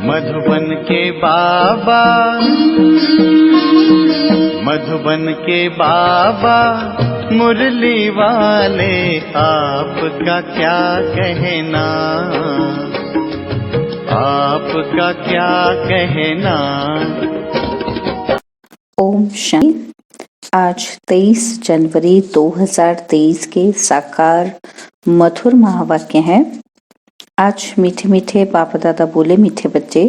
मधुबन के बाबा, मधुबन के बाबा मुरली वाले, आपका क्या कहना, आपका क्या कहना। ओम शांति। आज 23 जनवरी 2023 के साकार मधुर महावाक्य हैं। आज मीठे मीठे बाप दादा बोले, मीठे बच्चे,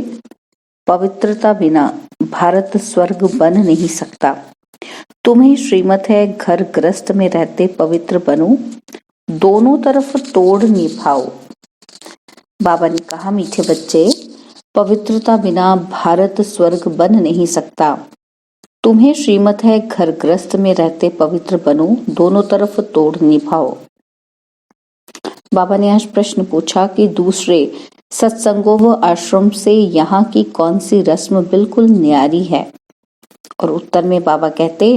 पवित्रता बिना भारत स्वर्ग बन नहीं सकता। तुम्हें श्रीमत है घर ग्रस्त में रहते पवित्र बनो, दोनों तरफ तोड़ निभाओ। बाबा ने कहा, मीठे बच्चे, पवित्रता बिना भारत स्वर्ग बन नहीं सकता। तुम्हें श्रीमत है घर ग्रस्त में रहते पवित्र बनो, दोनों तरफ तोड़ निभाओ। बाबा ने आज प्रश्न पूछा कि दूसरे सत्संगों व आश्रम से यहाँ की कौन सी रस्म बिल्कुल न्यारी है। और उत्तर में बाबा कहते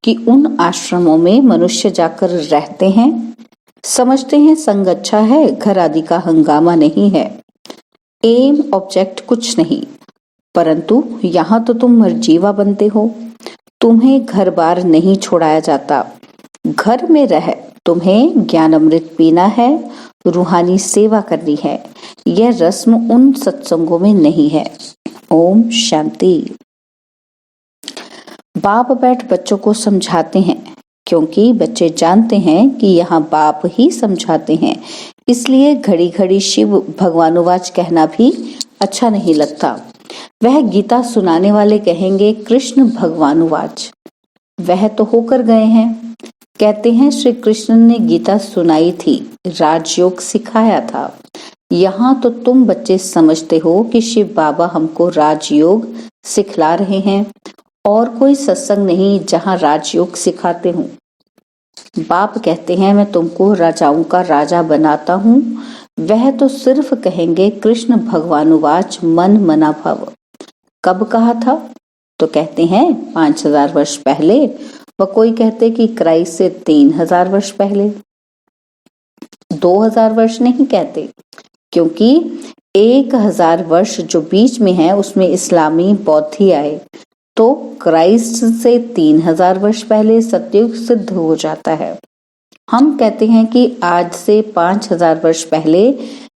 कि उन आश्रमों में मनुष्य जाकर रहते हैं, समझते हैं संग अच्छा है, घर आदि का हंगामा नहीं है, एम ऑब्जेक्ट कुछ नहीं, परंतु यहाँ तो तुम मरजीवा बनते हो, तुम्हें घर बार नहीं छोड़ाया जाता। घर में रह तुम्हें ज्ञान अमृत पीना है, रूहानी सेवा करनी है। यह रस्म उन सत्संगों में नहीं है। ओम शांति। बाप बैठ बच्चों को समझाते हैं, क्योंकि बच्चे जानते हैं कि यहाँ बाप ही समझाते हैं, इसलिए घड़ी घड़ी शिव भगवानुवाच कहना भी अच्छा नहीं लगता। वह गीता सुनाने वाले कहेंगे कृष्ण भगवानुवाच, वह तो होकर गए हैं। कहते हैं श्री कृष्ण ने गीता सुनाई थी, राजयोग सिखाया था। यहाँ तो तुम बच्चे समझते हो कि शिव बाबा हमको राजयोग सिखला रहे हैं, और कोई सत्संग नहीं जहाँ राजयोग सिखाते हूँ। बाप कहते हैं मैं तुमको राजाओं का राजा बनाता हूँ, वह तो सिर्फ कहेंगे कृष्ण भगवानुवाच मन मना भव। कब कहा था? तो कहते हैं 5000 वर्ष पहले, व कोई कहते कि क्राइस्ट से 3000 वर्ष पहले। 2000 वर्ष नहीं कहते, क्योंकि 1000 वर्ष जो बीच में है उसमें इस्लामी बौद्ध ही आए, तो क्राइस्ट से 3000 वर्ष पहले सतयुग सिद्ध हो जाता है। हम कहते हैं कि आज से 5000 वर्ष पहले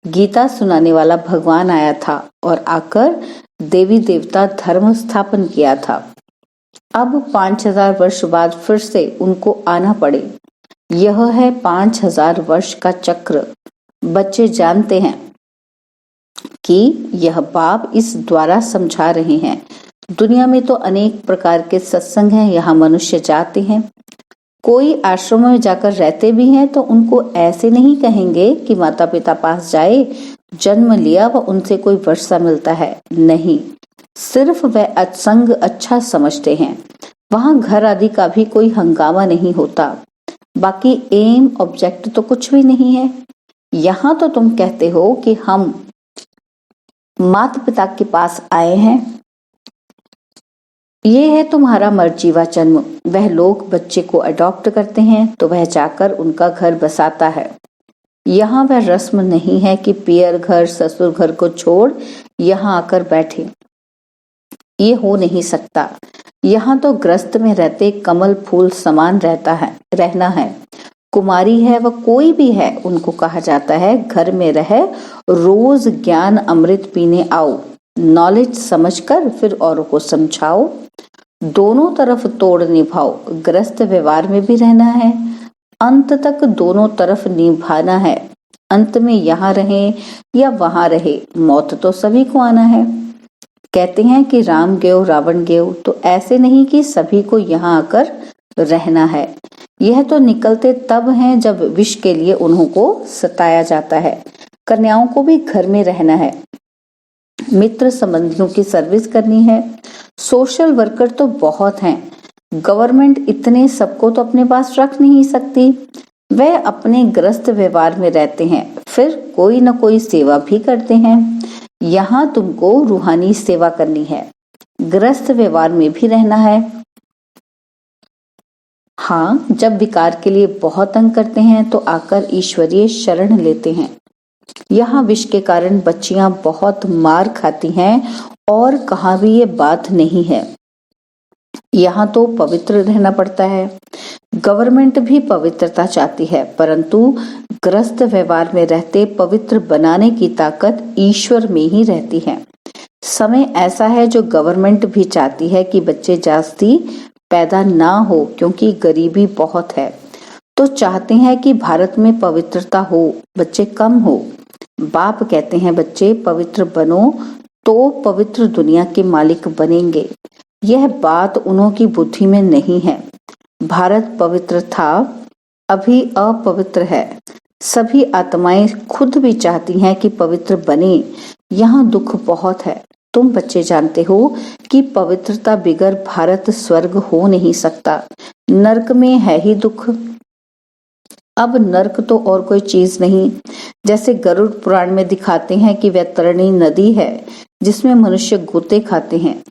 गीता सुनाने वाला भगवान आया था और आकर देवी देवता धर्म स्थापन किया था। अब 5000 वर्ष बाद फिर से उनको आना पड़े, यह है 5000 वर्ष का चक्र। बच्चे जानते हैं कि यह बाप इस द्वारा समझा रहे हैं। दुनिया में तो अनेक प्रकार के सत्संग हैं, यहाँ मनुष्य जाते हैं, कोई आश्रम में जाकर रहते भी हैं, तो उनको ऐसे नहीं कहेंगे कि माता पिता पास जाए, जन्म लिया व उनसे कोई वर्षा मिलता है, नहीं, सिर्फ वह अत्संग अच्छा समझते हैं। वहां घर आदि का भी कोई हंगामा नहीं होता, बाकी एम ऑब्जेक्ट तो कुछ भी नहीं है। यहाँ तो तुम कहते हो कि हम माता पिता के पास आए हैं, ये है तुम्हारा मर्जीवा जन्म। वह लोग बच्चे को अडॉप्ट करते हैं तो वह जाकर उनका घर बसाता है। यहाँ वह रस्म नहीं है कि पियर घर ससुर घर को छोड़ यहाँ आकर बैठे, ये हो नहीं सकता। यहाँ तो ग्रस्त में रहते कमल फूल समान रहना है। कुमारी है व कोई भी है, उनको कहा जाता है घर में रह रोज ज्ञान अमृत पीने आओ, नॉलेज समझकर फिर औरों को समझाओ, दोनों तरफ तोड़ निभाओ। ग्रस्त व्यवहार में भी रहना है, अंत तक दोनों तरफ निभाना है। अंत में यहाँ रहे या वहां रहे, मौत तो सभी को आना है। कहते हैं कि राम गयो रावण गयो, तो ऐसे नहीं कि सभी को यहाँ आकर रहना है। यह तो निकलते तब हैं जब विष के लिए उन्हों को सताया जाता है। कन्याओं को भी घर में रहना है, मित्र संबंधियों की सर्विस करनी है। सोशल वर्कर तो बहुत हैं, गवर्नमेंट इतने सबको तो अपने पास रख नहीं सकती। वह अपने ग्रस्त व्यवहार में रहते हैं, फिर कोई न कोई सेवा भी करते हैं। यहाँ तुमको रूहानी सेवा करनी है, ग्रस्त व्यवहार में भी रहना है। हाँ, जब विकार के लिए बहुत तंग करते हैं तो आकर ईश्वरीय शरण लेते हैं। यहाँ विष के कारण बच्चियां बहुत मार खाती हैं और कहाँ भी ये बात नहीं है। यहाँ तो पवित्र रहना पड़ता है। गवर्नमेंट भी पवित्रता चाहती है, परंतु ग्रस्त व्यवहार में रहते पवित्र बनाने की ताकत ईश्वर में ही रहती है। समय ऐसा है जो गवर्नमेंट भी चाहती है कि बच्चे जास्ती पैदा ना हो, क्योंकि गरीबी बहुत है, तो चाहते हैं कि भारत में पवित्रता हो, बच्चे कम हो। बाप कहते हैं बच्चे पवित्र बनो तो पवित्र दुनिया के मालिक बनेंगे। यह बात उन्हों की बुद्धि में नहीं है। भारत पवित्र था, अभी अपवित्र है। सभी आत्माएं खुद भी चाहती हैं कि पवित्र बने। यहाँ दुख बहुत है। तुम बच्चे जानते हो कि पवित्रता बिगर भारत स्वर्ग हो नहीं सकता। नरक में है ही दुख। अब नरक तो और कोई चीज नहीं। जैसे गरुड़ पुराण में दिखाते हैं कि वैतरणी नदी है जिसमें मनुष्य गोते खाते हैं,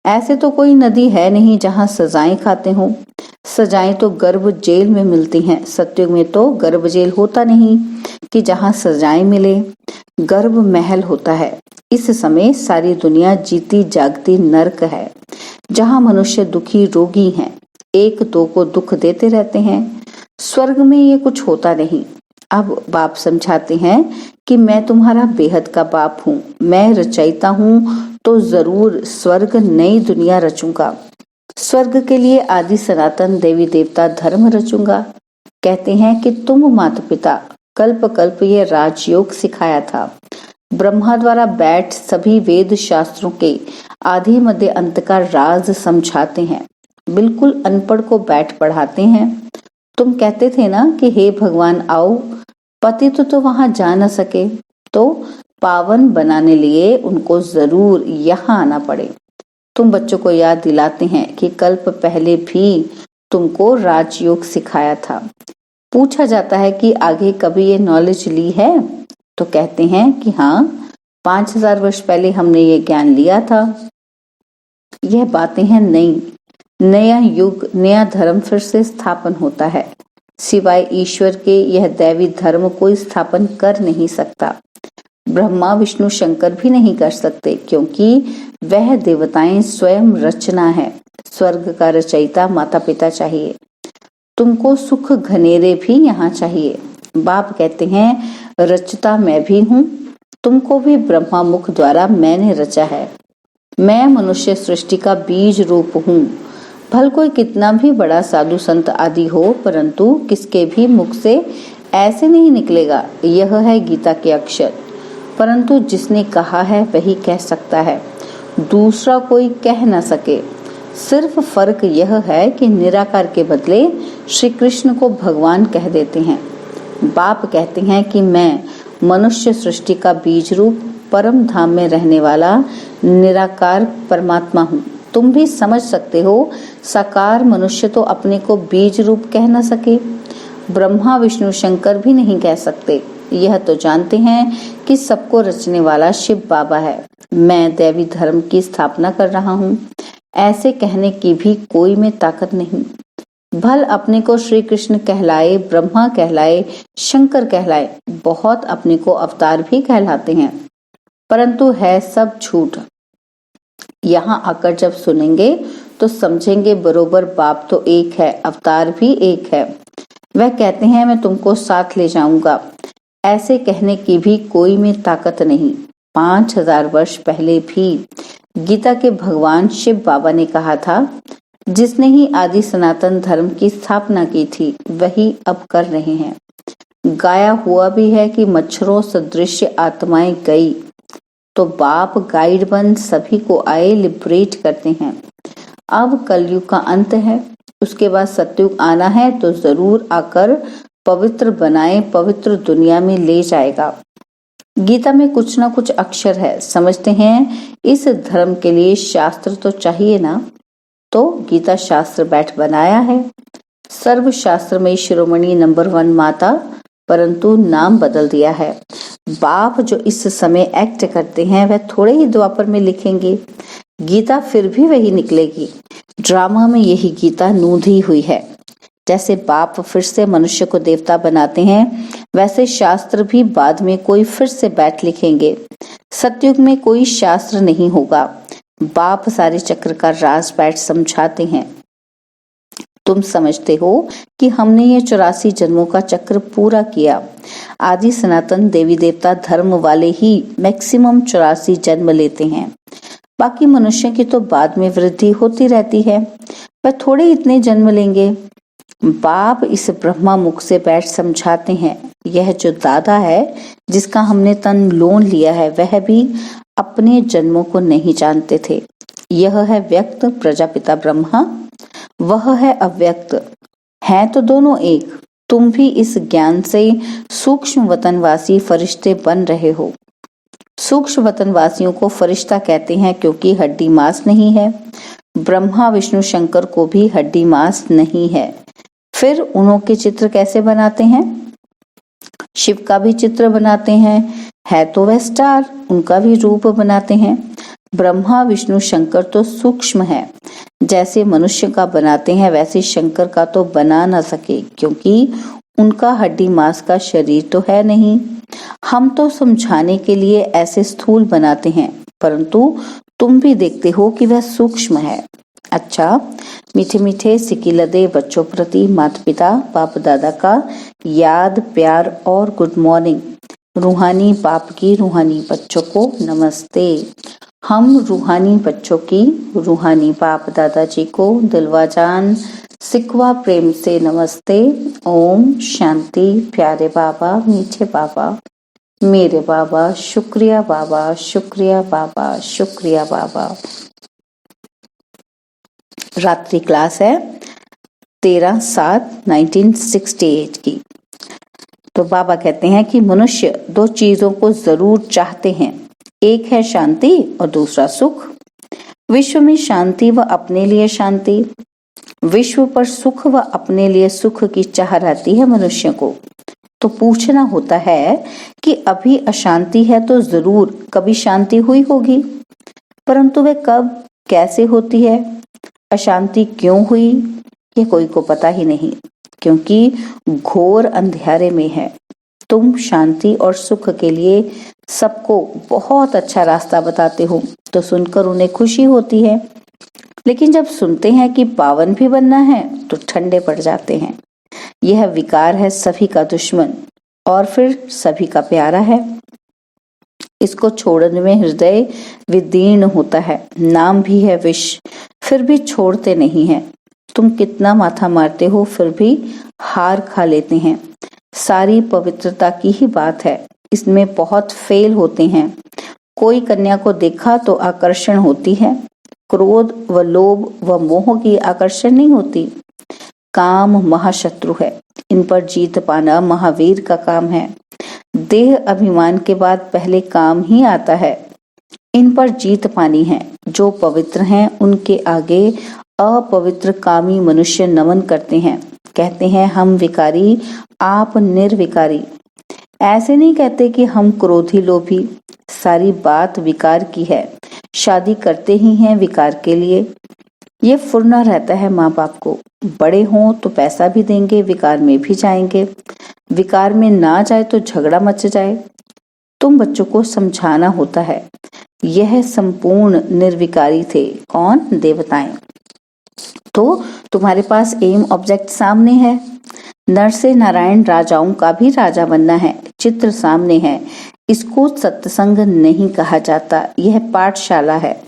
ऐसे तो कोई नदी है नहीं जहाँ सजाएं खाते हों। सजाएं तो गर्भ जेल में मिलती हैं। सत्युग में तो गर्भ जेल होता नहीं कि जहाँ सजाएं मिले, गर्भ महल होता है। इस समय सारी दुनिया जीती जागती नरक है, जहाँ मनुष्य दुखी रोगी हैं, एक दो को दुख देते रहते हैं। स्वर्ग में ये कुछ होता नहीं। अब बाप समझाते हैं कि मैं तुम्हारा बेहद का बाप हूँ, मैं रचयिता हूँ, तो जरूर स्वर्ग नई दुनिया रचूंगा। स्वर्ग के लिए आदि सनातन देवी देवता धर्म रचूंगा। कहते हैं कि तुम माता पिता कल्प कल्प ये राजयोग सिखाया था। ब्रह्मा द्वारा बैठ सभी वेद शास्त्रों के आधि मध्य अंत का राज समझाते हैं। बिल्कुल अनपढ़ को बैठ पढ़ाते हैं। तुम कहते थे ना कि हे भगवान आओ, पति तो वहां जा न सके, तो पावन बनाने लिए उनको जरूर यहाँ आना पड़े। तुम बच्चों को याद दिलाते हैं कि कल्प पहले भी तुमको राजयोग सिखाया था। पूछा जाता है कि आगे कभी ये नॉलेज ली है, तो कहते हैं कि हाँ, 5000 वर्ष पहले हमने ये ज्ञान लिया था। यह बातें हैं नई। नया युग, नया धर्म फिर से स्थापन होता है। सिवाय ईश्वर के यह दैवी धर्म कोई स्थापन कर नहीं सकता। ब्रह्मा विष्णु शंकर भी नहीं कर सकते, क्योंकि वह देवताएं स्वयं रचना है। स्वर्ग का रचयिता माता पिता चाहिए। तुमको सुख घनेरे भी यहाँ चाहिए। बाप कहते हैं रचता मैं भी हूँ, तुमको भी ब्रह्मा मुख द्वारा मैंने रचा है। मैं मनुष्य सृष्टि का बीज रूप हूँ। भल कोई कितना भी बड़ा साधु संत आदि हो, परंतु किसके भी मुख से ऐसे नहीं निकलेगा यह है गीता के अक्षर। परंतु जिसने कहा है वही कह सकता है, दूसरा कोई कह न सके। सिर्फ फर्क यह है कि निराकार के बदले श्री कृष्ण को भगवान कह देते हैं। बाप कहते हैं कि मैं मनुष्य सृष्टि का बीज रूप परम धाम में रहने वाला निराकार परमात्मा हूँ। तुम भी समझ सकते हो, साकार मनुष्य तो अपने को बीज रूप कह न सके, ब्रह्मा विष्णु शंकर भी नहीं कह सकते। यह तो जानते हैं कि सबको रचने वाला शिव बाबा है। मैं दैवी धर्म की स्थापना कर रहा हूँ, ऐसे कहने की भी कोई में ताकत नहीं। भल अपने को श्री कृष्ण कहलाए, ब्रह्मा कहलाए, शंकर कहलाए, बहुत अपने को अवतार भी कहलाते हैं, परंतु है सब झूठ। यहाँ आकर जब सुनेंगे तो समझेंगे बरोबर बाप तो एक है, अवतार भी एक है। वह कहते हैं मैं तुमको साथ ले जाऊंगा, ऐसे कहने की भी कोई में ताकत नहीं। 5000 वर्ष पहले भी गीता के भगवान शिव बाबा ने कहा था, जिसने ही आदि सनातन धर्म की स्थापना की थी वही अब कर रहे हैं। गाया हुआ भी है कि मच्छरों सदृश आत्माएं गई तो बाप गाइड बन सभी को आए लिबरेट करते हैं। अब कलयुग का अंत है, उसके बाद सतयुग आना है, तो जरूर आकर पवित्र बनाए, पवित्र दुनिया में ले जाएगा। गीता में कुछ ना कुछ अक्षर है, समझते हैं इस धर्म के लिए शास्त्र तो चाहिए ना, तो गीता शास्त्र बैठ बनाया है। सर्व शास्त्र में शिरोमणि नंबर 1 माता, परंतु नाम बदल दिया है। बाप जो इस समय एक्ट करते हैं वह थोड़े ही द्वापर में लिखेंगे, गीता फिर भी वही निकलेगी। ड्रामा में यही गीता नूंधी हुई है। जैसे बाप फिर से मनुष्य को देवता बनाते हैं, वैसे शास्त्र भी बाद में कोई फिर से बैठ लिखेंगे। सतयुग में कोई शास्त्र नहीं होगा। बाप सारे चक्र का राज बैठ समझाते हैं। तुम समझते हो कि हमने ये 84 जन्मों का चक्र पूरा किया। आदि सनातन देवी देवता धर्म वाले ही मैक्सिमम 84 जन्म लेते हैं। बाकी मनुष्य की तो बाद में वृद्धि होती रहती है। वह थोड़े इतने जन्म लेंगे। बाप इस ब्रह्मा मुख से बैठ समझाते हैं। यह जो दादा है जिसका हमने तन लोन लिया है, वह भी अपने जन्मों को नहीं जानते थे। यह है व्यक्त प्रजापिता ब्रह्मा, वह है अव्यक्त, हैं तो दोनों एक। तुम भी इस ज्ञान से सूक्ष्म वतनवासी फरिश्ते बन रहे हो। सूक्ष्म वतनवासियों को फरिश्ता कहते हैं क्योंकि हड्डी मांस नहीं है। ब्रह्मा विष्णु शंकर को भी हड्डी मांस नहीं है। फिर उन्हों के चित्र कैसे बनाते हैं? शिव का भी चित्र बनाते हैं, है तो वह स्टार, उनका भी रूप बनाते हैं। ब्रह्मा विष्णु शंकर तो सूक्ष्म है। जैसे मनुष्य का बनाते हैं वैसे शंकर का तो बना ना सके, क्योंकि उनका हड्डी मांस का शरीर तो है नहीं। हम तो समझाने के लिए ऐसे स्थूल बनाते हैं, परंतु तुम भी देखते हो कि वह सूक्ष्म है। अच्छा, मीठे मीठे सिकिलदे बच्चों प्रति माता पिता बाप दादा का याद प्यार और गुड मॉर्निंग। रूहानी बाप की रूहानी बच्चों को नमस्ते। हम रूहानी बच्चों की रूहानी बाप दादाजी को दिलवा जान सिकवा प्रेम से नमस्ते। ओम शांति। प्यारे बाबा, मीठे बाबा, मेरे बाबा, शुक्रिया बाबा, शुक्रिया बाबा, शुक्रिया बाबा। रात्रि क्लास है 13/7/1968 की। तो बाबा कहते हैं कि मनुष्य दो चीजों को जरूर चाहते हैं, एक है शांति और दूसरा सुख। विश्व में शांति व अपने लिए शांति, विश्व पर सुख व अपने लिए सुख की चाह रहती है मनुष्य को। तो पूछना होता है कि अभी अशांति है तो जरूर कभी शांति हुई होगी, परंतु वह कब कैसे होती है, अशांति क्यों हुई, ये कोई को पता ही नहीं, क्योंकि घोर अंधेरे में है। तुम शांति और सुख के लिए सबको बहुत अच्छा रास्ता बताते हो तो सुनकर उन्हें खुशी होती है, लेकिन जब सुनते हैं कि पावन भी बनना है तो ठंडे पड़ जाते हैं। यह विकार है सभी का दुश्मन और फिर सभी का प्यारा है। इसको छोड़ने में हृदय विदीर्ण होता है। नाम भी है विष, फिर भी छोड़ते नहीं हैं। तुम कितना माथा मारते हो फिर भी हार खा लेते हैं। सारी पवित्रता की ही बात है, इसमें बहुत फेल होते हैं। कोई कन्या को देखा तो आकर्षण होती है, क्रोध व लोभ व मोह की आकर्षण नहीं होती। काम महाशत्रु है, इन पर जीत पाना महावीर का काम है। देह अभिमान के बाद पहले काम ही आता है। इन पर जीत पानी है। जो पवित्र हैं उनके आगे अपवित्र कामी मनुष्य नमन करते हैं, कहते हैं हम विकारी, आप निर्विकारी। ऐसे नहीं कहते कि हम क्रोधी लोभी, सारी बात विकार की है। शादी करते ही हैं विकार के लिए। ये फुरना रहता है माँ बाप को, बड़े हों तो पैसा भी देंगे, विकार में भी जाएंगे, विकार में ना जाए तो झगड़ा मच जाए। तुम बच्चों को समझाना होता है। यह संपूर्ण निर्विकारी थे। कौन? देवताएं। तो तुम्हारे पास एम ऑब्जेक्ट सामने है। नर से नारायण राजाओं का भी राजा बनना है, चित्र सामने है। इसको सत्संग नहीं कहा जाता, यह पाठशाला है।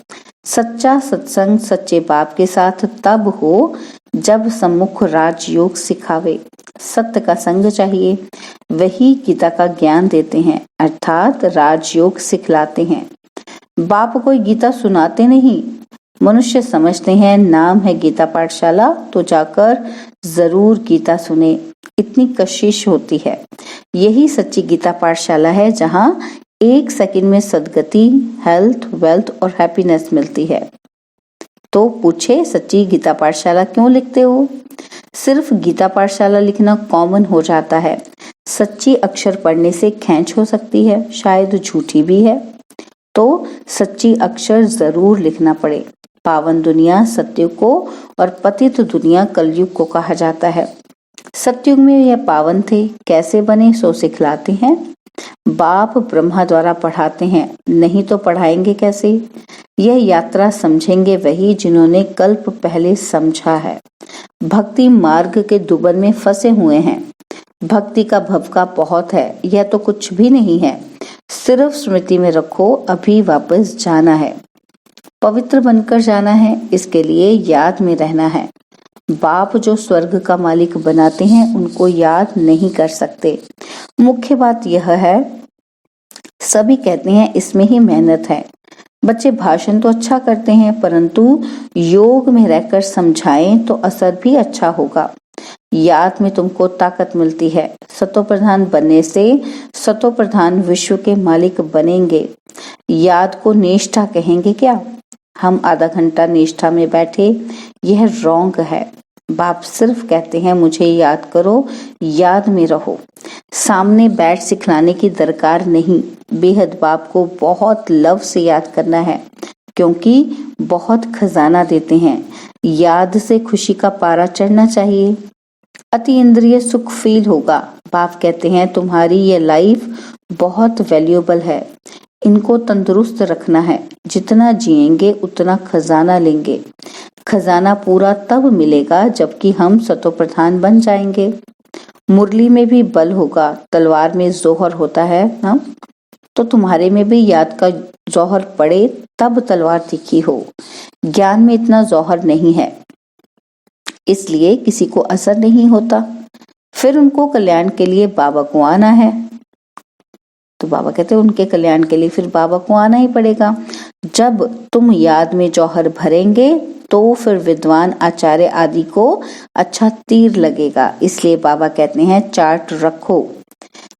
सच्चा सत्संग सच्चे बाप के साथ तब हो जब सम्मुख राजयोग सिखावे। सत्य का संग चाहिए, वही गीता का ज्ञान देते हैं, अर्थात राजयोग सिखलाते हैं। बाप कोई गीता सुनाते नहीं। मनुष्य समझते हैं नाम है गीता पाठशाला तो जाकर जरूर गीता सुने, इतनी कशिश होती है। यही सच्ची गीता पाठशाला है जहाँ 1 सेकंड में सदगति, हेल्थ, वेल्थ और हैप्पीनेस मिलती है। तो पूछे सच्ची गीता पाठशाला क्यों लिखते हो? सिर्फ गीता पाठशाला लिखना कॉमन हो जाता है। सच्ची अक्षर पढ़ने से खींच हो सकती है, शायद झूठी भी है, तो सच्ची अक्षर जरूर लिखना पड़े। पावन दुनिया सत्युग को और पतित दुनिया कलयुग को कहा जाता है। सतयुग में यह पावन थे, कैसे बने सो सिखलाते हैं। बाप ब्रह्मा द्वारा पढ़ाते हैं, नहीं तो पढ़ाएंगे कैसे। यह यात्रा समझेंगे वही जिन्होंने कल्प पहले समझा है। भक्ति मार्ग के दुबन में फंसे हुए हैं। भक्ति का भवका बहुत है, यह तो कुछ भी नहीं है। सिर्फ स्मृति में रखो, अभी वापस जाना है। पवित्र बनकर जाना है, इसके लिए याद में रहना है। बाप जो स्वर्ग का मालिक बनाते हैं उनको याद नहीं कर सकते। मुख्य बात यह है, सभी कहते हैं इसमें ही मेहनत है। बच्चे भाषण तो अच्छा करते हैं, परंतु योग में रहकर समझाएं तो असर भी अच्छा होगा। याद में तुमको ताकत मिलती है। सतो प्रधान बनने से सतो प्रधान विश्व के मालिक बनेंगे। याद को निष्ठा कहेंगे क्या? हम आधा घंटा निष्ठा में बैठे, यह रॉन्ग है। बाप सिर्फ कहते हैं मुझे याद करो, याद में रहो। सामने बैठ सिखलाने की दरकार नहीं। बेहद बाप को बहुत लव से याद करना है, क्योंकि बहुत खजाना देते हैं। याद से खुशी का पारा चढ़ना चाहिए। अति इंद्रिय सुख फील होगा। बाप कहते हैं तुम्हारी ये लाइफ बहुत वैल्यूएबल है, इनको तंदुरुस्त रखना है। जितना जिएंगे उतना खजाना लेंगे। खजाना पूरा तब मिलेगा जबकि हम सतो प्रधान बन जाएंगे। मुरली में भी बल होगा, तलवार में जोहर होता है ना, तो तुम्हारे में भी याद का जौहर पड़े तब तलवार तीखी हो। ज्ञान में इतना जौहर नहीं है, इसलिए किसी को असर नहीं होता। फिर उनको कल्याण के लिए बाबा को आना है, तो बाबा कहते हैं उनके कल्याण के लिए फिर बाबा को आना ही पड़ेगा। जब तुम याद में जौहर भरेंगे तो फिर विद्वान आचार्य आदि को अच्छा तीर लगेगा। इसलिए बाबा कहते हैं चार्ट रखो।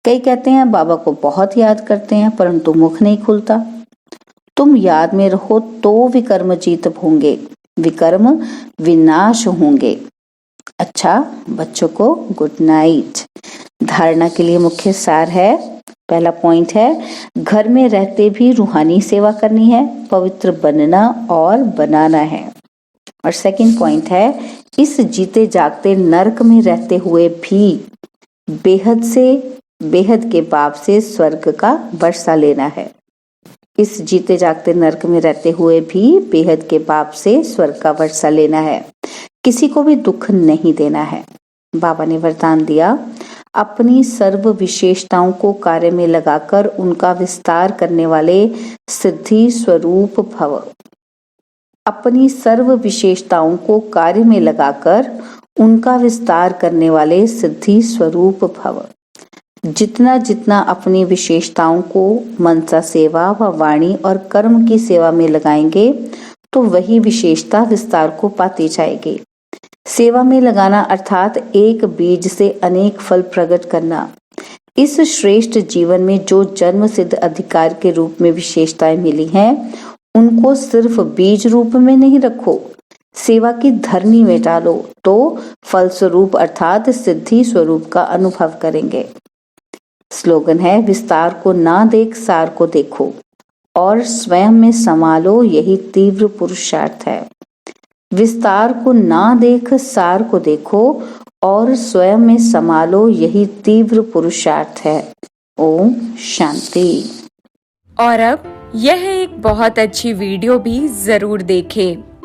कई कहते हैं बाबा को बहुत याद करते हैं, परंतु मुख नहीं खुलता। तुम याद में रहो तो विकर्म जीत होंगे, विकर्म विनाश होंगे। अच्छा बच्चों को गुड नाइट। धारणा के लिए मुख्य सार है, पहला पॉइंट है घर में रहते भी रूहानी सेवा करनी है, पवित्र बनना और बनाना है। और सेकंड पॉइंट है इस जीते जागते नरक में रहते हुए भी बेहद से बेहद के बाप से स्वर्ग का वर्षा लेना है। इस जीते जागते नरक में रहते हुए भी बेहद के बाप से स्वर्ग का वर्षा लेना है। किसी को भी दुख नहीं देना है। बाबा ने वरदान दिया अपनी सर्व विशेषताओं को कार्य में लगाकर उनका विस्तार करने वाले सिद्धि स्वरूप भव। अपनी सर्व विशेषताओं को कार्य में लगाकर उनका विस्तार करने वाले सिद्धि स्वरूप भव। जितना जितना अपनी विशेषताओं को मनसा सेवा व वाणी और कर्म की सेवा में लगाएंगे तो वही विशेषता विस्तार को पाती जाएगी। सेवा में लगाना अर्थात एक बीज से अनेक फल प्रकट करना। इस श्रेष्ठ जीवन में जो जन्म सिद्ध अधिकार के रूप में विशेषताएं मिली हैं उनको सिर्फ बीज रूप में नहीं रखो, सेवा की धरनी में डालो तो फलस्वरूप अर्थात सिद्धि स्वरूप का अनुभव करेंगे। स्लोगन है विस्तार को ना देख सार को देखो और स्वयं में समा लो, यही तीव्र पुरुषार्थ है। विस्तार को ना देख सार को देखो और स्वयं में समा लो, यही तीव्र पुरुषार्थ है। ओम शांति। और अब यह एक बहुत अच्छी वीडियो भी जरूर देखें।